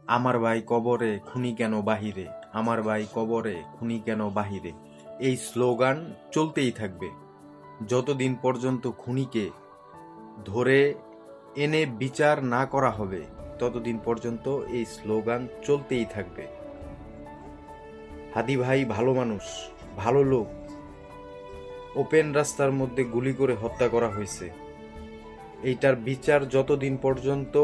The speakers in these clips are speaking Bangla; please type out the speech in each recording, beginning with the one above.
আমার ভাই কবরে খুনি কেন বাহিরে, আমার ভাই কবরে খুনি কেন বাহিরে। এই স্লোগান চলতেই থাকবে যতদিন পর্যন্ত খুনিকে ধরে এনে বিচার না করা হবে, ততদিন পর্যন্ত এই স্লোগান চলতেই থাকবে। হাদি ভাই ভালো মানুষ, ভালো লোক। ওপেন রাস্তার মধ্যে গুলি করে হত্যা করা হয়েছে। এইটার বিচার যতদিন পর্যন্ত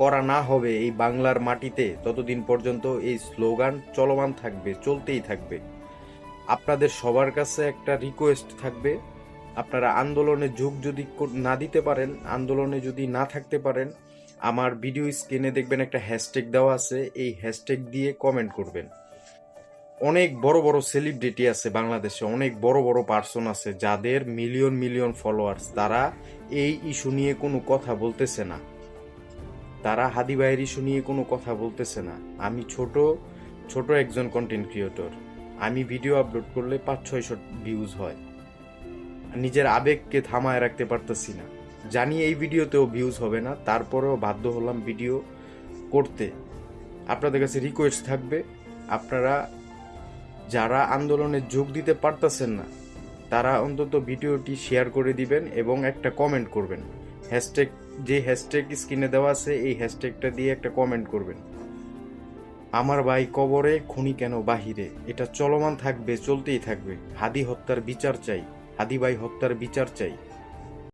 করা না হবে এই বাংলার মাটিতে, ততদিন পর্যন্ত এই স্লোগান চলমান থাকবে, চলতেই থাকবে। আপনাদের সবার কাছে একটা রিকোয়েস্ট থাকবে, আপনারা আন্দোলনে যোগ যদি না দিতে পারেন, আন্দোলনে যদি না থাকতে পারেন, আমার ভিডিও স্ক্রিনে দেখবেন একটা হ্যাশট্যাগ দেওয়া আছে, এই হ্যাশট্যাগ দিয়ে কমেন্ট করবেন। অনেক বড় বড় সেলিব্রিটি আছে বাংলাদেশে, অনেক বড় বড় পার্সন আছে যাদের মিলিয়ন মিলিয়ন ফলোয়ার্স, তারা এই ইস্যু নিয়ে কোনো কথা বলতেছে না, তারা হাদি ভাইয়ের ইস্যু নিয়ে কোনো কথা বলতেছে না। আমি ছোট একজন কন্টেন্ট ক্রিয়েটর, আমি ভিডিও আপলোড করলে 500-600 ভিউজ হয়, নিজের আবেগকে থামায় রাখতে পারতেছি না। জানি এই ভিডিওতেও ভিউজ হবে না, তারপরেও বাধ্য হলাম ভিডিও করতে। আপনাদের কাছে রিকোয়েস্ট থাকবে, আপনারা যারা আন্দোলনে যোগ দিতে পারতেছেন না, তারা অন্তত ভিডিওটি শেয়ার করে দিবেন এবং একটা কমেন্ট করবেন। হ্যাশট্যাগ, যে হ্যাশট্যাগ স্ক্রিনে দেওয়া আছে, এই হ্যাশট্যাগটা দিয়ে একটা কমেন্ট করবেন। আমার ভাই কবরে খুনি কেন বাহিরে, এটা চলমান থাকবে, চলতেই থাকবে। হাদি হত্যার বিচার চাই, হাদি ভাই হত্যার বিচার চাই।